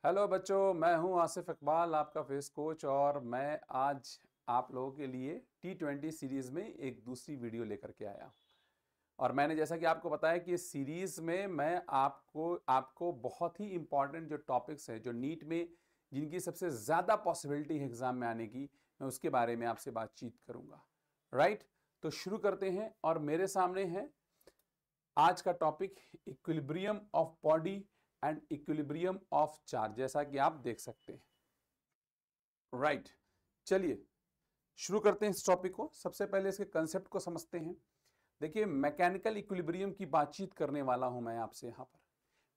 Hello बच्चों, मैं हूं आसिफ इकबाल, आपका फेस कोच। और मैं आज आप लोगों के लिए T20 सीरीज़ में एक दूसरी वीडियो लेकर के आया। और मैंने जैसा कि आपको बताया कि इस सीरीज़ में मैं आपको बहुत ही इंपॉर्टेंट जो टॉपिक्स हैं, जो नीट में जिनकी सबसे ज़्यादा पॉसिबिलिटी है एग्ज़ाम में आने की, मैं उसके बारे में आपसे बातचीत करूँगा। राइट, तो शुरू करते हैं। और मेरे सामने है आज का topic, equilibrium of body and equilibrium of charge, जैसा कि आप देख सकते हैं। राइट, चलिए शुरू करते हैं इस टॉपिक को। सबसे पहले इसके कंसेप्ट को समझते हैं। देखिए, मैकेनिकल इक्विलिब्रियम की बातचीत करने वाला हूं मैं आपसे यहां पर।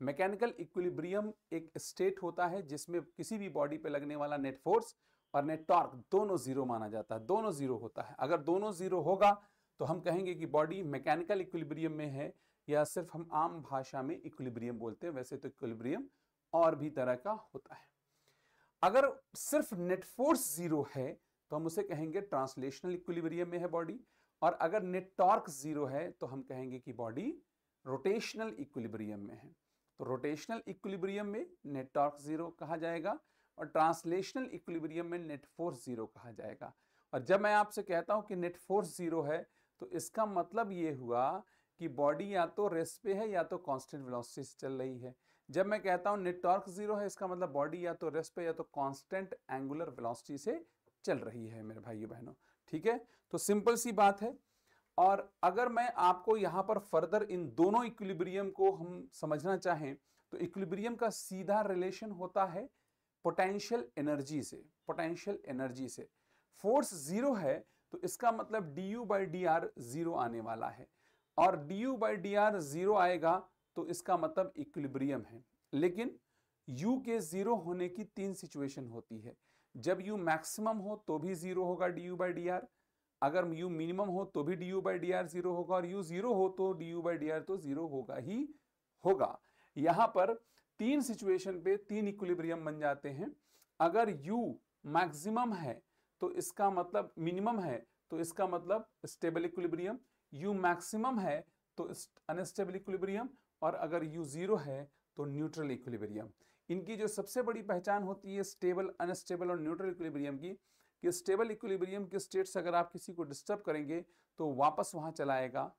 मैकेनिकल इक्विलिब्रियम एक स्टेट होता है जिसमें किसी भी बॉडी पे लगने वाला नेट फोर्स और नेट टॉर्क दोनों जीरो माना जाता है, दोनों जीरो होता है। अगर दोनों जीरो होगा तो हम कहेंगे कि बॉडी मैकेनिकल इक्विलिब्रियम में है, या सिर्फ हम आम भाषा में इक्विलिब्रियम बोलते हैं। वैसे तो इक्विलिब्रियम और भी तरह का होता है। अगर सिर्फ नेट फोर्स जीरो है तो हम उसे कहेंगे ट्रांसलेशनल इक्विलिब्रियम में है बॉडी। और अगर नेट टॉर्क जीरो है तो हम कहेंगे कि बॉडी रोटेशनल इक्विलिब्रियम में है। तो रोटेशनल इक्विलिब्रियम में नेट टॉर्क जीरो कहा जाएगा और ट्रांसलेशनल इक्विलिब्रियम में नेट फोर्स जीरो कहा जाएगा। और जब मैं आपसे कहता हूं कि नेट फोर्स जीरो है तो इसका मतलब ये हुआ कि बॉडी या तो रेस्ट पे है या तो कांस्टेंट वेलोसिटी से चल रही है। जब मैं कहता हूं नेट टॉर्क जीरो है, इसका मतलब बॉडी या तो रेस्ट पे या तो कांस्टेंट एंगुलर वेलोसिटी से चल रही है मेरे भाइयों बहनों। ठीक है, तो सिंपल सी बात है। और अगर मैं आपको यहां पर फर्दर इन दोनों इक्विलिब्रियम को हम समझना चाहें तो इक्विलिब्रियम का सीधा रिलेशन होता है पोटेंशियल एनर्जी से। पोटेंशियल एनर्जी से फोर्स जीरो है तो इसका मतलब du by D R zero आने वाला है। और du by D R zero आएगा तो इसका मतलब इक्विलिब्रियम है। लेकिन u के जीरो होने की तीन सिचुएशन होती है। जब u मैक्सिमम हो तो भी जीरो होगा du बाई डी आर, अगर u मिनिमम हो तो भी du by D R zero होगा, और u जीरो हो तो du बाई डी आर तो जीरो होगा ही होगा। यहां पर तीन सिचुएशन पे तीन इक्विलिब्रियम बन जाते हैं। अगर u मैक्सिमम है तो इसका मतलब मिनिमम है, तो इसका मतलब स्टेबल इक्विलिब्रियम। u मैक्सिमम है तो अनस्टेबल इक्विलिब्रियम, और अगर u जीरो है तो न्यूट्रल इक्विलिब्रियम। इनकी जो सबसे बड़ी पहचान होती है स्टेबल, अनस्टेबल और न्यूट्रल इक्विलिब्रियम की, कि स्टेबल इक्विलिब्रियम के स्टेट से अगर आप किसी को डिस्टर्ब करेंगे तो वापस वहां चला आएगा।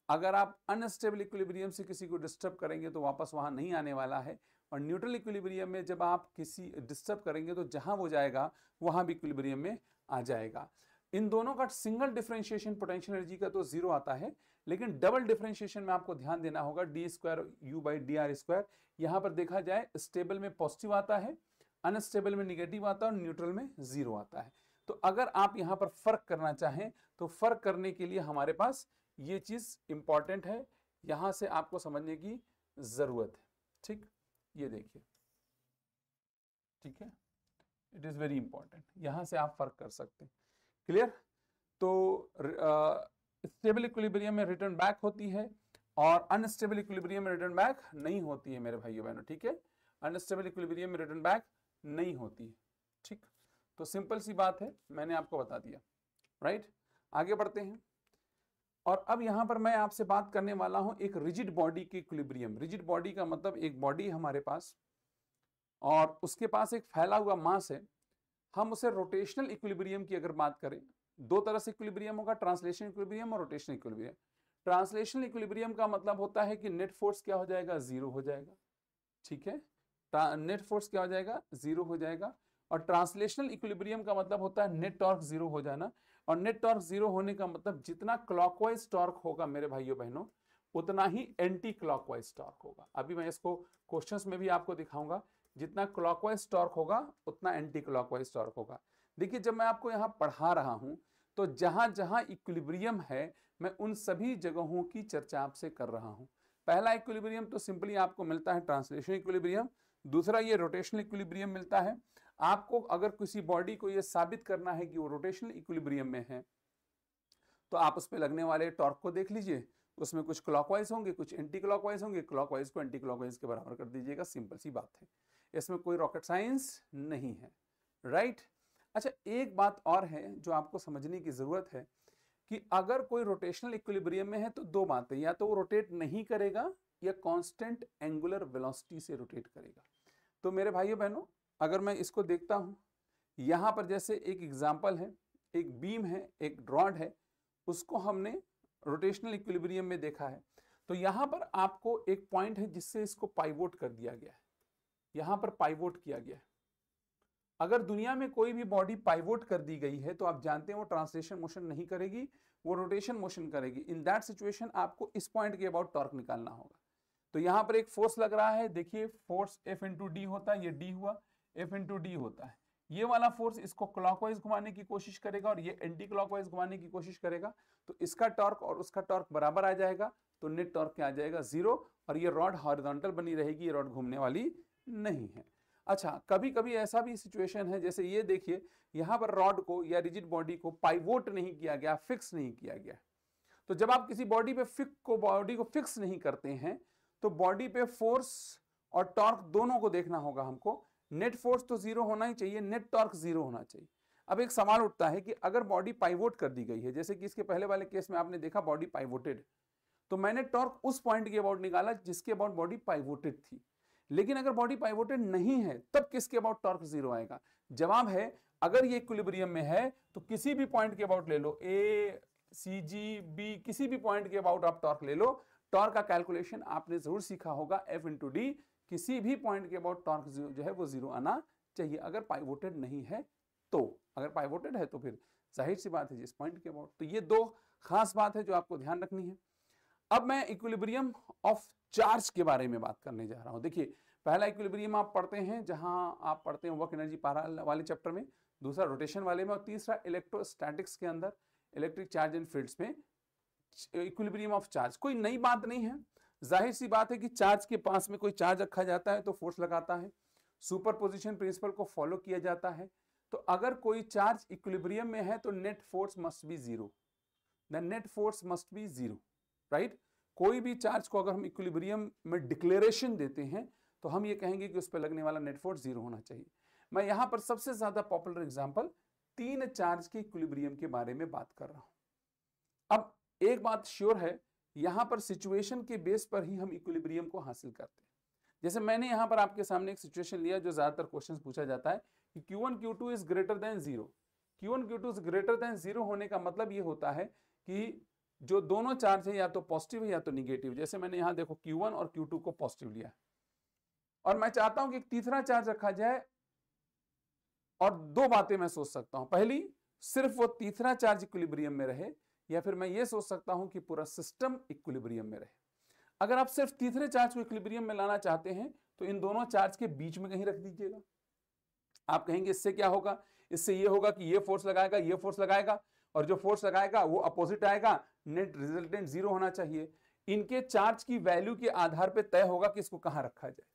अगर आप अनस्टेबल इक्विलिब्रियम से किसी को डिस्टर्ब करेंगे तो वापस वहां नहीं आने वाला है। और न्यूट्रल इक्विलिब्रियम में जब आप किसी डिस्टर्ब करेंगे तो जहां वो जाएगा वहां भी इक्विलिब्रियम में आ जाएगा। इन दोनों का सिंगल डिफरेंशिएशन पोटेंशियल एनर्जी का तो जीरो आता है, लेकिन डबल डिफरेंशिएशन में आपको ध्यान देना होगा D square you by D R square. यहां पर देखा जाए स्टेबल में पॉजिटिव आता है, अनस्टेबल में निगेटिव आता है और न्यूट्रल में जीरो आता है। तो अगर आप यहां पर फर्क करना चाहें तो फर्क करने के लिए हमारे पास ये चीज इंपॉर्टेंट है, यहां से आपको समझने की जरूरत है। ठीक, ये देखिए, ठीक है, इट इज वेरी इंपॉर्टेंट, यहां से आप फर्क कर सकते हैं। क्लियर? तो स्टेबल इक्विलिब्रियम में रिटर्न बैक होती है और अनस्टेबल इक्विलिब्रियम में रिटर्न बैक नहीं होती है मेरे भाइयों बहनों। ठीक है, अनस्टेबल इक्विलिब्रियम में रिटर्न बैक नहीं होती है। ठीक, तो सिंपल सी बात है, मैंने आपको बता दिया। राइट, आगे बढ़ते हैं। और अब यहां पर मैं आपसे बात करने वाला हूं एक रिजिड बॉडी की इक्विलिब्रियम। रिजिड बॉडी का मतलब एक बॉडी हमारे पास और उसके पास एक फैला हुआ मास है। हम उसे रोटेशनल इक्विलिब्रियम की अगर बात करें, दो तरह से इक्विलिब्रियम होगा, ट्रांसलेशनल इक्विलिब्रियम और रोटेशनल इक्विलिब्रियम। ट्रांसलेशनल इक्विलिब्रियम का मतलब होता है कि नेट फोर्स क्या हो जाएगा, जीरो हो जाएगा। ठीक है, नेट फोर्स क्या हो जाएगा, जीरो हो जाएगा। और ट्रांसलेशनल इक्विलिब्रियम का मतलब होता है नेट टॉर्क जीरो हो जाना। और नेट टॉर्क जीरो होने का मतलब जितना क्लॉकवाइज टॉर्क होगा मेरे भाइयों बहनों, उतना ही एंटी क्लॉकवाइज टॉर्क होगा। अभी मैं इसको क्वेश्चंस में भी आपको दिखाऊंगा, जितना क्लॉकवाइज टॉर्क होगा उतना एंटी क्लॉकवाइज टॉर्क होगा। देखिए, जब मैं आपको यहां पढ़ा रहा हूं तो जहां जहां इक्विलिब्रियम है मैं उन सभी जगहों की चर्चा आपसे कर रहा हूं। पहला इक्विलिब्रियम तो सिंपली आपको मिलता है ट्रांसलेशनल इक्विलिब्रियम, दूसरा ये रोटेशनल इक्विलिब्रियम मिलता है। आपको अगर किसी बॉडी को ये साबित करना है कि वो रोटेशनल इक्विलिब्रियम में है तो आप उस पर लगने वाले टॉर्क को देख लीजिए, उसमें कुछ क्लॉकवाइज होंगे, कुछ एंटी क्लॉकवाइज होंगे। क्लॉकवाइज को एंटी क्लॉकवाइज के बराबर कर दीजिएगा, सिंपल सी बात है, इसमें कोई रॉकेट साइंस नहीं है। राइट, अच्छा, एक बात और है जो आपको समझने की जरूरत है कि अगर कोई रोटेशनल इक्विलिब्रियम में है तो दो बातें, या तो वो रोटेट नहीं करेगा या कांस्टेंट एंगुलर वेलोसिटी से रोटेट करेगा। तो मेरे भाइयों बहनों, अगर मैं इसको देखता हूं, यहां पर जैसे एक एग्जाम्पल है, एक बीम है, एक रॉड है, उसको हमने रोटेशनल इक्विलिब्रियम में देखा है। तो यहां पर आपको एक पॉइंट है जिससे इसको पाइवोट कर दिया गया है, यहां पर पाइवोट किया गया है। अगर दुनिया में कोई भी बॉडी पाइवोट कर दी गई है तो आप जानते हैं वो ट्रांसलेशन मोशन नहीं करेगी, वो रोटेशन मोशन करेगी। इन दैट सिचुएशन आपको इस पॉइंट के अबाउट टॉर्क निकालना होगा। तो यहां पर एक फोर्स लग रहा है, देखिए फोर्स F इंटू डी होता है, ये D हुआ, F इंटू डी होता है। ये वाला फोर्स इसको क्लॉकवाइज घुमाने की कोशिश करेगा और ये एंटी क्लॉकवाइज घुमाने की कोशिश करेगा, तो इसका टॉर्क और उसका टॉर्क बराबर आ जाएगा, तो नेट टॉर्क क्या आ जाएगा, 0। और ये रॉड हॉरिजॉन्टल बनी रहेगी, ये रॉड घूमने वाली नहीं है। अच्छा, कभी कभी ऐसा भी सिचुएशन है, जैसे ये देखिए यहां पर रॉड को या रिजिड बॉडी को पाइवोट नहीं किया गया, फिक्स नहीं किया गया। तो जब आप किसी बॉडी पे बॉडी को फिक्स नहीं करते हैं तो बॉडी पे फोर्स और टॉर्क दोनों को देखना होगा हमको। नेट फोर्स तो 0 होना ही चाहिए, नेट टॉर्क 0 होना चाहिए। अब एक सवाल उठता है कि अगर बॉडी पाइवोट कर दी गई है, जैसे कि इसके पहले वाले केस में आपने देखा बॉडी पाइवोटेड, तो मैंने टॉर्क उस पॉइंट के अबाउट निकाला जिसके अबाउट बॉडी पाइवोटेड थी। लेकिन अगर बॉडी पाइवोटेड नहीं है तब किसके अबाउट टॉर्क 0 आएगा? जवाब है, अगर ये इक्विलिब्रियम में है तो किसी भी पॉइंट के अबाउट ले लो, A, C, G, B, किसी भी पॉइंट के अबाउट आप टॉर्क ले लो। टॉर्क का कैलकुलेशन आपने जरूर सीखा होगा, F इंटू डी, किसी भी पॉइंट के अबाउट टॉर्क जो है वो 0 आना चाहिए, अगर पाइवोटेड नहीं है तो। अगर पाइवोटेड है तो फिर जाहिर सी बात है जिस पॉइंट के अबाउट। तो ये दो खास बात है जो आपको ध्यान रखनी है। अब मैं इक्विलिब्रियम ऑफ चार्ज के बारे में बात करने जा रहा हूं। देखिए, पहला इक्विलिब्रियम आप पढ़ते हैं जहां आप पढ़ते हैं वर्क एनर्जी पारा वाले चैप्टर में, दूसरा रोटेशन वाले में, और तीसरा इलेक्ट्रोस्टैटिक्स के अंदर इलेक्ट्रिक चार्ज एंड फील्ड्स में इक्विलिब्रियम ऑफ चार्ज। कोई नई बात नहीं है, जाहिर सी बात है कि चार्ज के पास में कोई चार्ज रखा जाता है तो फोर्स लगाता है, सुपरपोजिशन प्रिंसिपल को फॉलो किया जाता है। तो अगर कोई चार्ज इक्विलिब्रियम में है तो net force must be 0, the net force must be 0, right. कोई भी चार्ज को अगर हम इक्विलिब्रियम में डिक्लेरेशन देते हैं तो हम ये कहेंगे कि उस पर लगने वाला नेट फोर्स 0 होना चाहिए। मैं यहां पर सबसे ज्यादा पॉपुलर एग्जांपल 3 चार्ज के इक्विलिब्रियम के बारे में बात कर रहा हूं। अब एक बात श्योर है, यहां पर सिचुएशन के बेस पर ही हम इक्विलिब्रियम को हासिल करते हैं। जैसे मैंने यहां पर आपके सामने एक सिचुएशन लिया जो ज्यादातर क्वेश्चन पूछा जाता है कि Q1 Q2 is greater than 0। Q1 Q2 is greater than 0 होने का मतलब ये होता है कि जो दोनों चार्ज है या तो पॉजिटिव है या तो निगेटिव। जैसे मैंने यहां देखो Q1 और Q2 को पॉजिटिव लिया और मैं चाहता हूं कि एक तीसरा चार्ज रखा जाए, और दो बातें मैं सोच सकता हूं। पहली, सिर्फ वो तीसरा चार्ज इक्विलिब्रियम में रहे, या फिर मैं ये सोच सकता हूं कि पूरा सिस्टम इक्विलिब्रियम में रहे। अगर आप सिर्फ तीसरे चार्ज को इक्विलिब्रियम में लाना चाहते हैं तो इन दोनों चार्ज के बीच में कहीं रख दीजिएगा। आप कहेंगे इससे क्या होगा? इससे ये होगा कि ये फोर्स लगाएगा, ये फोर्स लगाएगा, और जो फोर्स लगाएगा वो अपोजिट आएगा, नेट रिजल्टेंट 0 होना चाहिए। इनके चार्ज की वैल्यू के आधार पर तय होगा कि इसको कहां रखा जाए।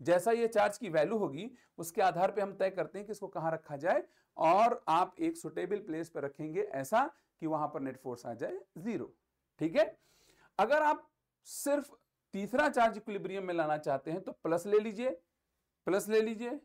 जैसा ये चार्ज की वैल्यू होगी उसके आधार पे हम तय करते हैं कि इसको कहां रखा जाए, और आप एक सुटेबल प्लेस पर रखेंगे ऐसा कि वहां पर नेट फोर्स आ जाए 0। ठीक है। अगर आप सिर्फ तीसरा चार्ज इक्विलिब्रियम में लाना चाहते हैं तो प्लस ले लीजिए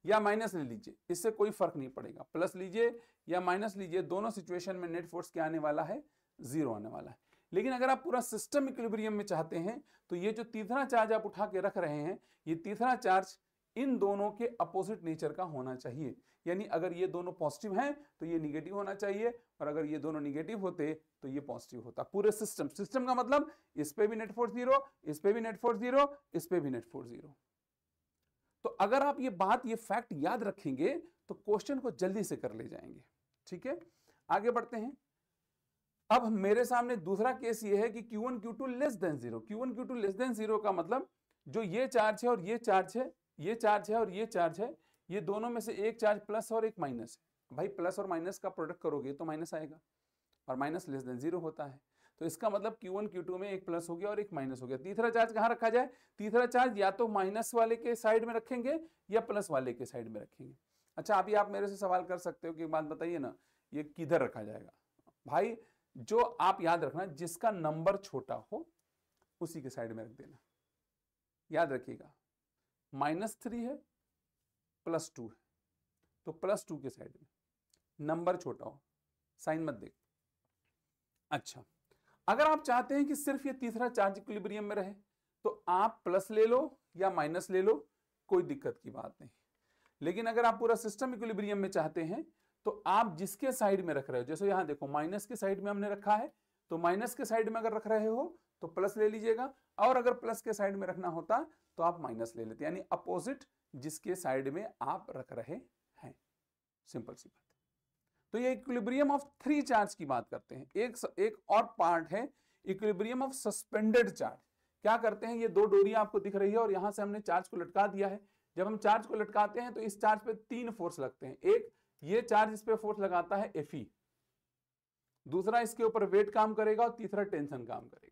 या माइनस ले लीजिए, इससे कोई फर्क नहीं पड़ेगा। प्लस लीजिए या माइनस लीजिए, दोनों सिचुएशन में नेट फोर्स क्या आने वाला है? 0 आने वाला है। लेकिन अगर आप पूरा सिस्टम इक्विलिब्रियम में चाहते हैं तो ये जो तीसरा चार्ज आप उठा के रख रहे हैं, ये तीसरा चार्ज इन दोनों के अपोजिट नेचर का होना चाहिए। यानी अगर ये दोनों पॉजिटिव हैं तो ये निगेटिव होना चाहिए, और अगर ये दोनों निगेटिव होते तो ये पॉजिटिव होता। पूरे सिस्टम का मतलब इस पे भी नेट फोर्स 0, इस पे भी नेट फोर्स 0, इस पे भी नेट फोर्स 0। तो अगर आप ये फैक्ट याद रखेंगे तो क्वेश्चन को जल्दी से कर ले जाएंगे। ठीक है, आगे बढ़ते हैं। अब मेरे सामने दूसरा केस ये है कि Q1 Q2 less than 0। Q1 Q2 less than 0 का मतलब जो ये चार्ज है और ये चार्ज है, ये चार्ज है और ये चार्ज है, ये दोनों में से एक चार्ज प्लस और एक माइनस है। भाई प्लस और माइनस का प्रोडक्ट करोगे तो माइनस आएगा, और माइनस लेस देन 0 होता है। तो इसका मतलब Q1 Q2 में एक प्लस हो गया और एक माइनस हो गया। तीसरा चार्ज कहाँ रखा जाए? तीसरा चार्ज या तो माइनस वाले के साइड में रखेंगे या प्लस वाले के साइड में रखेंगे। अच्छा, अभी आप मेरे से सवाल कर सकते हो कि एक बात बताइए ना, ये किधर रखा जाएगा? भाई जो आप याद रखना, जिसका नंबर छोटा हो उसी के साइड में रख देना। याद रखिएगा, -3 है, +2 है, तो +2 के साइड में, नंबर छोटा हो, साइन मत देख। अच्छा, अगर आप चाहते हैं कि सिर्फ ये तीसरा चार्ज इक्विलिब्रियम में रहे तो आप प्लस ले लो या माइनस ले लो, कोई दिक्कत की बात नहीं। लेकिन अगर आप पूरा सिस्टम इक्विलिब्रियम में चाहते हैं तो आप जिसके साइड में रख रहे हो, जैसे यहाँ देखो माइनस के साइड में हमने रखा है, तो माइनस के साइड में अगर रख रहे हो तो प्लस ले लीजिएगा, और अगर प्लस के साइड में रखना होता तो आप माइनस ले लेते, यानी अपोजिट जिसके साइड में आप रख रहे हैं। सिंपल सी बात। तो ये इक्विलिब्रियम ऑफ थ्री चार्ज की बात करते हैं। एक और पार्ट है इक्विलिब्रियम ऑफ सस्पेंडेड चार्ज। क्या करते हैं, ये दो डोरियां आपको दिख रही है और यहां से हमने चार्ज को लटका दिया है। जब हम चार्ज को लटकाते हैं तो इस चार्ज पे तीन फोर्स लगते हैं। एक ये चार्ज इस पे फोर्स लगाता है Fe, दूसरा इसके ऊपर वेट काम करेगा, और तीसरा टेंशन काम करेगा।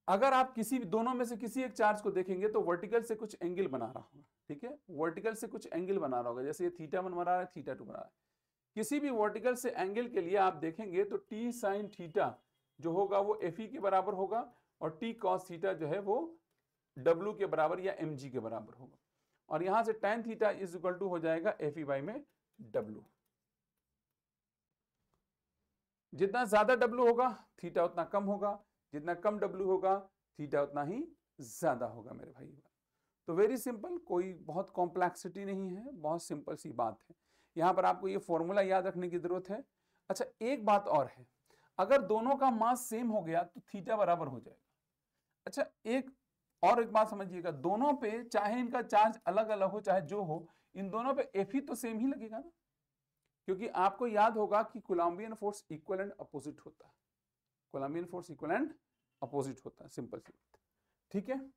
अगर आप किसी दोनों में से किसी एक चार्ज को देखेंगे तो वर्टिकल से कुछ एंगल बना रहा होगा, ठीक है, वर्टिकल से कुछ एंगल बना रहा होगा, जैसे ये θ1 बना रहा है, θ2 बना रहा है। किसी भी वर्टिकल से एंगल के लिए आप देखेंगे तो t sin θ जो होगा वो Fe के बराबर होगा, और t cos θ जो है वो W के बराबर या mg के बराबर होगा, और यहां से tan θ इज इक्वल टू हो जाएगा Fe बाई में W। जितना ज्यादा W होगा θ उतना कम होगा, जितना कम W होगा θ उतना ही ज्यादा होगा मेरे भाई। तो वेरी सिंपल, कोई बहुत कॉम्प्लेक्सिटी नहीं है, बहुत सिंपल सी बात है। यहां पर आपको ये फॉर्मूला याद रखने की जरूरत है। अच्छा, एक बात और है, अगर दोनों का मास सेम हो गया तो थीटा बराबर हो जाएगा। अच्छा, एक बात समझिएगा, दोनों पे चाहे इनका चार्ज अलग अलग हो चाहे जो हो, इन दोनों पे Fe तो सेम ही लगेगा ना, क्योंकि आपको याद होगा कि Coulombian force equal and opposite होता है। Coulombian force equal and opposite होता है, सिंपल सी बात, ठीक है।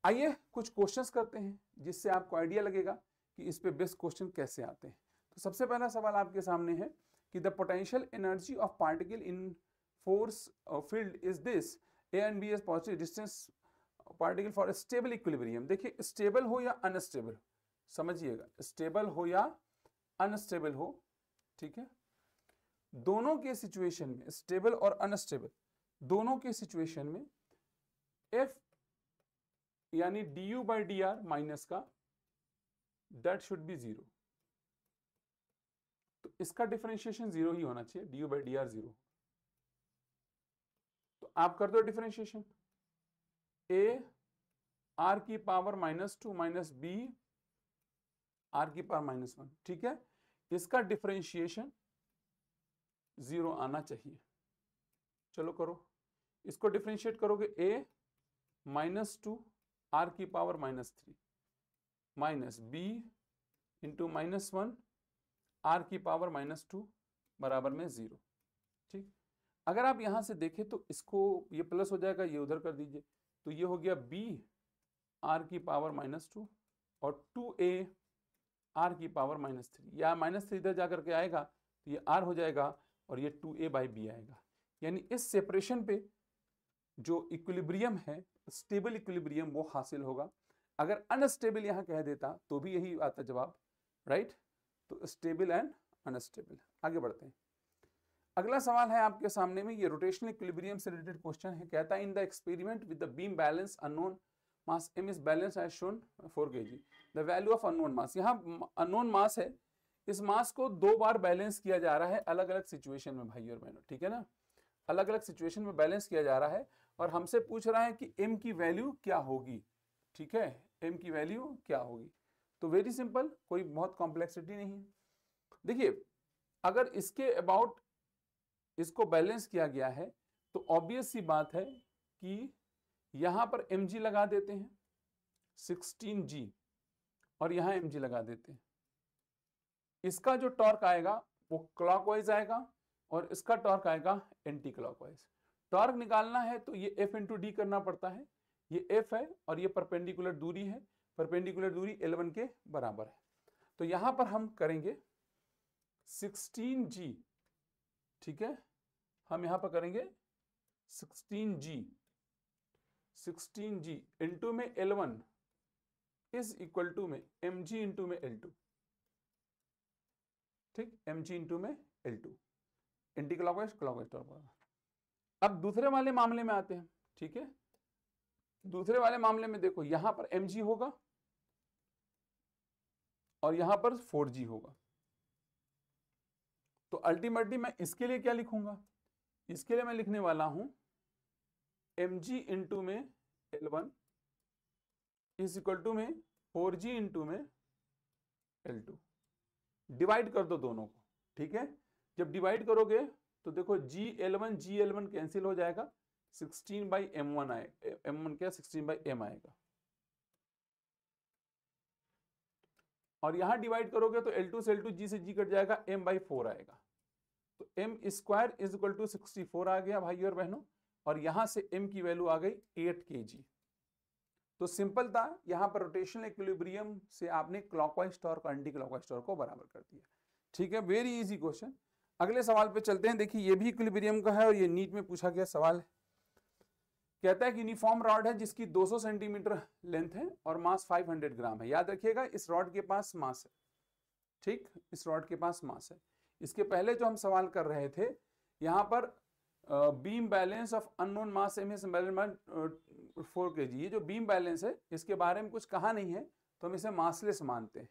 आइए कुछ क्वेश्चंस करते हैं जिससे आपको आइडिया लगेगा कि इस पे बेस्ट क्वेश्चन कैसे आते हैं। तो सबसे पहला सवाल आपके सामने है कि the potential energy of particle in force field is this, A and B is positive distance particle for stable equilibrium. देखिए, स्टेबल हो या अनस्टेबल, समझिएगा, स्टेबल हो या अनस्टेबल हो, ठीक है, दोनों के सिचुएशन में, स्टेबल और अनस्टेबल दोनों के सिचुएशन में F यानी du by D R minus का दैट शुड बी जीरो। तो इसका डिफरेंशिएशन जीरो ही होना चाहिए, du by D R zero. तो आप कर दो डिफरेंशिएशन, a r की पावर -2 माइनस b r की पावर -1, ठीक है, इसका डिफरेंशिएशन जीरो आना चाहिए। चलो करो, इसको डिफरेंशिएट करोगे, a -2 r की power -3 minus b into -1 r की पावर -2 बराबर में 0, ठीक। अगर आप यहां से देखें तो इसको ये प्लस हो जाएगा, ये उधर कर दीजिए, तो ये हो गया b r की पावर -2 और 2a r की पावर -3, या -3 इधर जाकर के आएगा तो ये r हो जाएगा और ये 2a बाई b आएगा। यानी इस सेपरेशन पे जो इक्विलिब्रियम है, स्टेबल इक्विलिब्रियम, वो हासिल होगा। अगर अनस्टेबल यहां कह देता तो भी यही आता जवाब, राइट। तो स्टेबल एंड अनस्टेबल। आगे बढ़ते हैं। अगला सवाल है आपके सामने में, ये रोटेशनल इक्विलिब्रियम से रिलेटेड क्वेश्चन है। कहता है in the experiment with the beam balance unknown mass m is balance as shown 4 kg, the value of unknown mass. यहाँ अननोन मास है, इस मास को दो बार बैलेंस किया जा रहा है अलग अलग सिचुएशन में भाई और बहनों, ठीक है ना, अलग अलग सिचुएशन में बैलेंस किया जा रहा है, और हमसे पूछ रहा है कि m की वैल्यू क्या होगी, ठीक है, m की वैल्यू क्या होगी। तो वेरी सिंपल, कोई बहुत कॉम्प्लेक्सिटी नहीं है। देखिए, अगर इसके अबाउट इसको बैलेंस किया गया है तो ऑब्वियस सी बात है कि यहां पर mg लगा देते हैं 16g, और यहां mg लगा देते हैं। इसका जो टॉर्क आएगा वो क्लॉकवाइज आएगा, और इसका टॉर्क आएगा एंटी क्लॉकवाइज। टॉर्क निकालना है तो ये F इंटू डी करना पड़ता है, ये F है और ये परपेंडिकुलर दूरी है, परपेंडिकुलर दूरी L1 के बराबर है। तो यहां पर हम करेंगे 16g, ठीक है, हम यहां पर करेंगे 16g इंटू में L1 इज इक्वल टू में mg इंटू में L2, ठीक, mg इंटू में L2, anti clockwise clockwise torque. अब दूसरे वाले मामले में आते हैं, ठीक है। दूसरे वाले मामले में देखो, यहां पर mg होगा और यहां पर 4g होगा। तो अल्टीमेटली मैं इसके लिए क्या लिखूंगा, इसके लिए मैं लिखने वाला हूं mg इंटू में L1 इज इक्वल टू में 4g इंटू में L2, डिवाइड कर दो दोनों को, ठीक है। जब डिवाइड करोगे तो देखो G L1 कैंसिल हो जाएगा, 16/m1 आएगा, m1 क्या 16/m आएगा, और यहां डिवाइड करोगे तो L2 से L2 G से G कट जाएगा, m/4 आएगा। तो m square is equal to 64 आ गया भाई और बहनों, और यहां से m की वैल्यू आ गई 8 kg। तो सिंपल था, यहां पर रोटेशनल इक्विलिब्रियम से आपने क्लॉकवाइज टॉर्क और एंटी क्लॉकवाइज टॉर्क को बराबर कर दिया, ठीक है। Very easy question. अगले सवाल पे चलते हैं। देखिए ये भी इक्विलिब्रियम का है और ये नीट में पूछा गया सवाल है। कहता है कि यूनिफॉर्म रॉड है जिसकी 200 सेंटीमीटर लेंथ है और मास 500 ग्राम है। याद रखिएगा इस रॉड के पास मास है, ठीक, इस रॉड के पास मास है। इसके पहले जो हम सवाल कर रहे थे, यहाँ पर beam balance of unknown mass M 4 kg, ये जो बीम बैलेंस है इसके बारे में कुछ कहा नहीं है तो हम इसे मासलेस मानते हैं।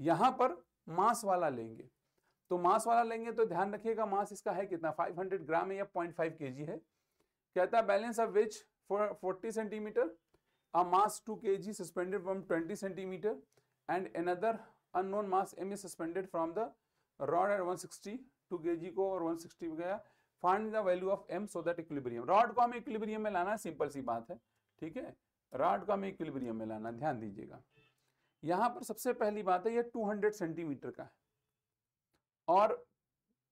यहाँ पर मास वाला लेंगे, तो मास वाला लेंगे तो ध्यान रखिएगा मास इसका है कितना, 500 ग्राम है या 0.5 kg है। कहता है balance of which 40 centimetre, a mass 2 kg suspended from 20 centimeter and another unknown mass m is suspended from the rod at 160, 2 kg को और 160 गया। Find the value of m so that equilibrium. Rod को हमें equilibrium में लाना है, simple सी बात है, ठीक है। रॉड को हमें इक्विलिब्रियम में लाना, ध्यान दीजिएगा। यहां पर सबसे पहली बात है ये 200 सेंटीमीटर का है और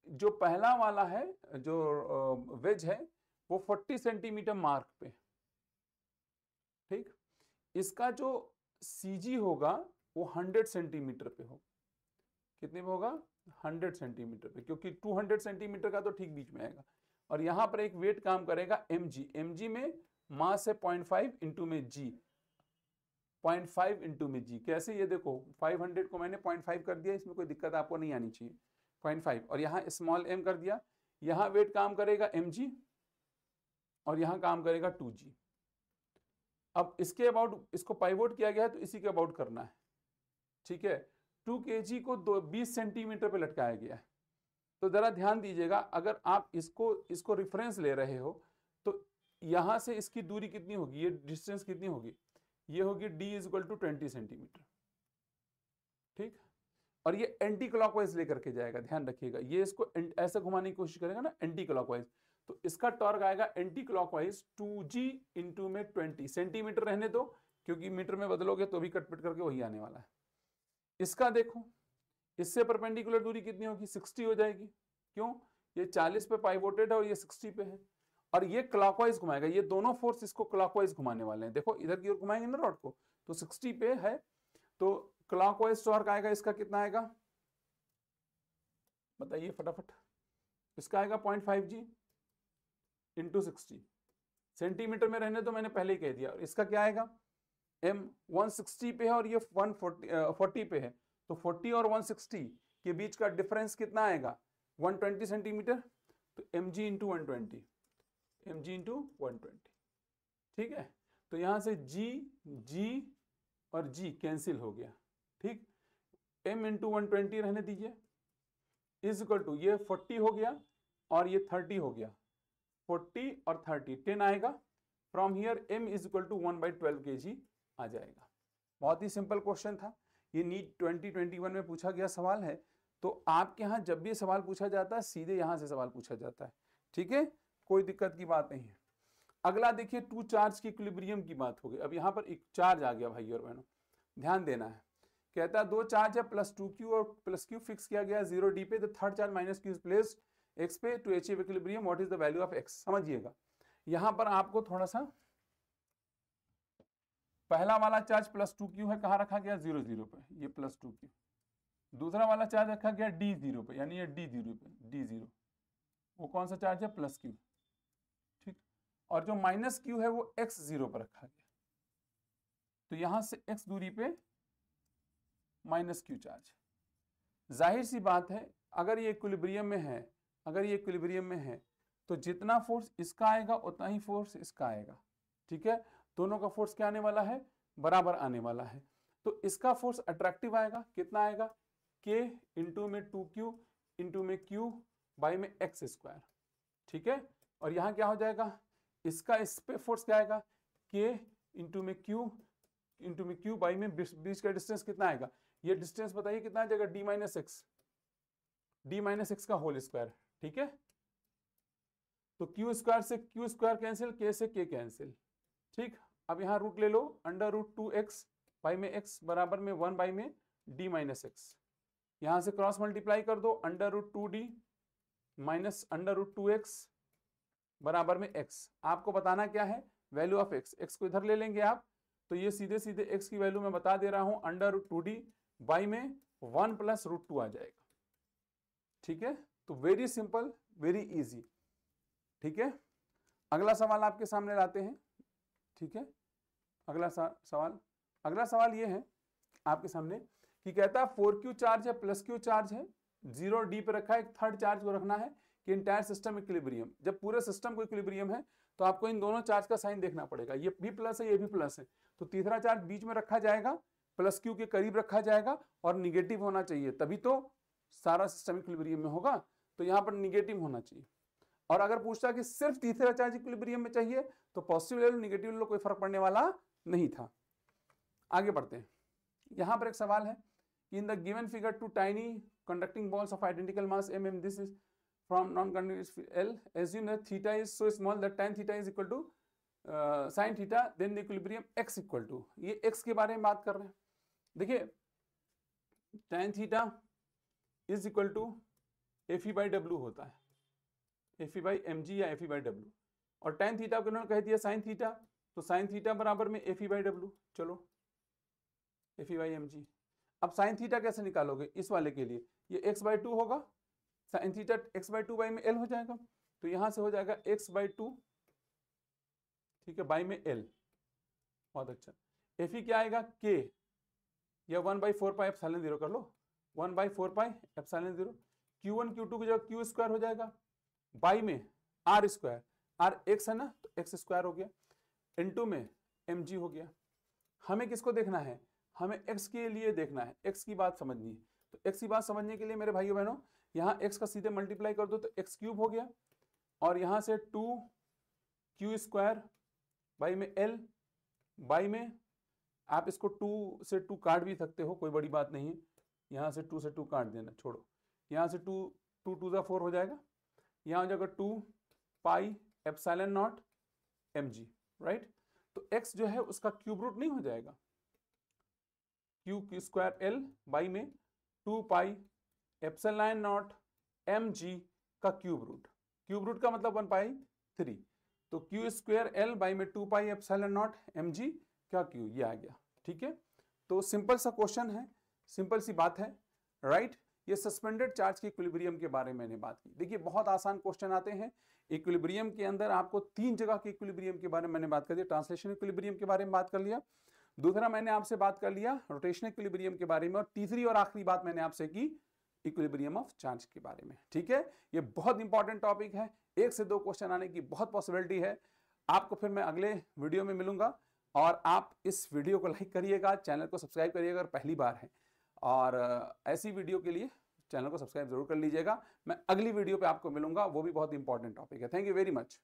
जो पहला वाला है जो वेज है वो 40 सेंटीमीटर मार्क पे, ठीक। इसका जो CG होगा वो 100 सेंटीमीटर पे होगा। कितने पे होगा, 100 सेंटीमीटर पे, क्योंकि 200 सेंटीमीटर का तो ठीक बीच में आएगा। और यहां पर एक वेट काम करेगा mg में मास है 0.5 इंटू में g, 0.5 इंटू में g। कैसे, ये देखो 500 को मैंने 0.5 कर दिया, इसमें कोई दिक्कत आपको नहीं आनी चाहिए, 0.5, और यहाँ स्मॉल m कर दिया। यहाँ वेट काम करेगा mg और यहाँ काम करेगा 2g। अब इसके अबाउट इसको पाइवोट किया गया है तो इसी के अबाउट करना है, ठीक है। 2 kg को 20 सेंटीमीटर पे लटकाया गया है। तो जरा ध्यान दीजिएगा, अगर आप इसको रेफरेंस ले रहे हो तो यहां से इसकी दूरी कितनी होगी, ये डिस्टेंस कितनी होगी, ये होगी d is equal to 20 centimetre, ठीक। और ये एंटी क्लॉकवाइज लेकर के जाएगा, ध्यान रखिएगा। ये इसको ऐसे घुमाने की कोशिश करेगा ना एंटी क्लॉकवाइज, तो इसका टॉर्क आएगा एंटी क्लॉकवाइज 2g इंटू में 20 सेंटीमीटर रहने दो, क्योंकि मीटर में बदलोगे तो भी कटपिट करके वही आने वाला है। इसका देखो, इससे परपेंडिकुलर दूरी कितनी होगी, 60 हो जाएगी। क्यों, ये 40 पे पाइवोटेड है और ये 60 पे है, और ये क्लॉकवाइज घुमाएगा। ये दोनों फोर्स इसको क्लॉकवाइज घुमाने वाले हैं। देखो इधर की ओर घुमाएंगे ना रॉड को, तो 60 पे है, तो क्लॉकवाइज टॉर्क आएगा इसका कितना आएगा, बताइए फटाफट। इसका आएगा 0.5g इंटू 60, सेंटीमीटर में रहने तो मैंने पहले ही कह दिया। और इसका क्या आएगा, m 160 पे है और ये 140 पे है, तो 40 और 160 के बीच का डिफरेंस कितना आएगा, 120 सेंटीमीटर। तो mg इंटू 120, mg इंटू 120, ठीक है। तो यहां से g और g कैंसिल हो गया, ठीक। m इंटू 120 रहने दीजिए, इज इक्वल टू ये 40 हो गया और ये 30 हो गया, 40 और 30 10 आएगा। From here m is equal to 1/12 kg आ जाएगा। बहुत ही सिंपल क्वेश्चन था, ये नीट 2021 में पूछा गया सवाल है। तो आपके यहाँ जब भी सवाल पूछा जाता है सीधे यहाँ से सवाल पूछा जाता है, ठीक है, कोई दिक्कत की बात नहीं है। अगला देखिए 2 चार्ज की इक्विलिब्रियम की बात हो गई। अब यहाँ पर एक चार्ज आ गया भाई और बहनों, ध्यान देना है। कहता है 2 चार्ज है +2q और +q फिक्स किया गया 0d पे, the third charge -q is placed x पे to achieve equilibrium, what is the value of x। समझिएगा, यहाँ पर आपको थोड़ा सा, पहला वाला चार्ज +2q है, कहाँ रखा गया 0 0 पे, ये +2q। दूसरा वाला चार्ज रखा गया d 0 पे, यानी ये d 0 पे, d 0 वो कौन सा चार्ज है, +q, ठीक। और जो -q है वो x 0 पर रखा गया, तो यहां से x दूरी पे -q चार्ज। जाहिर सी बात है, अगर ये इक्विलिब्रियम में है, अगर ये इक्विलिब्रियम में है तो जितना फोर्स इसका आएगा उतना ही फोर्स इसका आएगा, ठीक है। दोनों का फोर्स क्या आने वाला है, बराबर आने वाला है। तो इसका फोर्स अट्रैक्टिव आएगा, कितना आएगा, k इंटू में 2q इंटू में q बाई में x स्क्वायर, ठीक है। और यहाँ क्या हो जाएगा, इसका इस पे फोर्स क्या आएगा, k इंटू में q इंटू में क्यू, बाई में बीच का डिस्टेंस कितना आएगा, ये डिस्टेंस बताइए कितना आ जाएगा, डी माइनस एक्स का होल स्क्वायर। ठीक है, तो क्यू स्क्वायर से क्यू स्क्वायर कैंसिल, के से के कैंसिल। ठीक, अब यहाँ रूट ले लो, अंडर रूट 2x बाई में x बराबर में 1 बाई में डी माइनस एक्स। यहाँ से क्रॉस मल्टीप्लाई कर दो, under root 2d minus under root 2x बराबर में x। आपको बताना क्या है, वैल्यू ऑफ x को इधर ले लेंगे आप, तो ये सीधे सीधे x की वैल्यू मैं बता दे रहा हूं, अंडर रूट 2d बाई में 1 प्लस रूट 2 आ जाएगा। ठीक है, तो वेरी सिंपल, वेरी इजी। ठीक है, अगला सवाल आपके सामने लाते हैं। ठीक है, अगला सवाल ये है आपके सामने कि कहता है 4q चार्ज है प्लस q चार्ज है, 0d पे रखा है, एक थर्ड चार्ज को रखना है कि इंटायर सिस्टम इक्विलिब्रियम। जब पूरे सिस्टम को इक्विलिब्रियम है तो आपको इन दोनों चार्ज का साइन देखना पड़ेगा, ये भी प्लस है ये भी प्लस है, तो तीसरा चार्ज बीच में रखा जाएगा, प्लस q के करीब रखा जाएगा और निगेटिव होना चाहिए, तभी तो सारा सिस्टम इक्विलिब्रियम में होगा। तो यहाँ पर निगेटिव होना चाहिए। और अगर पूछता कि सिर्फ तीसरा चार्ज इक्विलिब्रियम में चाहिए तो पॉजिटिव ले लो नेगेटिव ले लो, कोई फर्क पड़ने वाला नहीं था। आगे बढ़ते हैं, यहाँ पर एक सवाल है कि in the given figure two tiny conducting balls of identical mass m this is from non conducting L, assume that theta is so small that tan theta is equal to sin theta, then the equilibrium x equal to, ये x के बारे में बात कर रहे हैं। देखिए tan theta is equal to Fe by W होता है, Fe by mg या Fe by W, और tan थीटा को उन्होंने कह दिया sin थीटा, तो sin थीटा बराबर में Fe by W। चलो Fe by mg। अब sin थीटा कैसे निकालोगे इस वाले के लिए, ये x by 2 होगा, sin theta x by 2 by में L हो जाएगा, तो यहां से हो जाएगा x by 2, ठीक है, बाई में L। बहुत अच्छा, Fe क्या आएगा k या 1 by 4 पाई एप्सिलॉन 0 कर लो, 1 by 4 pi epsilon 0, q1 q2 की जगह q स्क्वायर हो जाएगा, बाई में r स्क्वायर, r x है ना तो x स्क्वायर हो गया, इनटू में mg हो गया। हमें किसको देखना है, हमें x के लिए देखना है, x की बात समझनी है। तो x की बात समझने के लिए मेरे भाइयों बहनों यहाँ x का सीधे मल्टीप्लाई कर दो तो x क्यूब हो गया, और यहाँ से 2q स्क्वायर बाई में L, बाई में आप इसको 2 से 2 काट भी सकते हो, कोई बड़ी बात नहीं है, यहाँ से 2 से 2 काट देना, छोड़ो, यहाँ से 2 2 जा 4 हो जाएगा, यहाँ हो जाएगा 2 pi epsilon not mg, right. तो x जो है उसका क्यूब रूट नहीं हो जाएगा, q स्क्वायर L बाई में 2 पाई एप्सिलॉन नॉट mg का क्यूब रूट का मतलब 1 पाई 3, तो q स्क्वायर L बाई में 2 पाई एप्सिलॉन नॉट mg का क्यू, ये आ गया। ठीक है, तो सिंपल सा क्वेश्चन है, सिंपल सी बात है, राइट। ये सस्पेंडेड चार्ज के इक्विलिब्रियम के बारे में मैंने बात की। देखिए बहुत आसान क्वेश्चन आते हैं इक्विलिब्रियम के अंदर, आपको 3 जगह के इक्विलिब्रियम के बारे में मैंने बात कर दी, ट्रांसलेशन इक्विलिब्रियम के बारे में बात कर लिया, दूसरा मैंने आपसे बात कर लिया रोटेशनल इक्विलिब्रियम के बारे में, और तीसरी और आखिरी बात मैंने आपसे की इक्विलिब्रियम ऑफ चार्ज के बारे में। ठीक है, ये बहुत इंपॉर्टेंट टॉपिक है, 1 से 2 क्वेश्चन आने की बहुत पॉसिबिलिटी है। आपको फिर मैं अगले वीडियो में मिलूंगा, और आप इस वीडियो को लाइक करिएगा, चैनल को सब्सक्राइब करिएगा अगर पहली बार है, और ऐसी वीडियो के लिए चैनल को सब्सक्राइब जरूर कर लीजिएगा। मैं अगली वीडियो पे आपको मिलूंगा, वो भी बहुत इंपॉर्टेंट टॉपिक है। Thank you very much.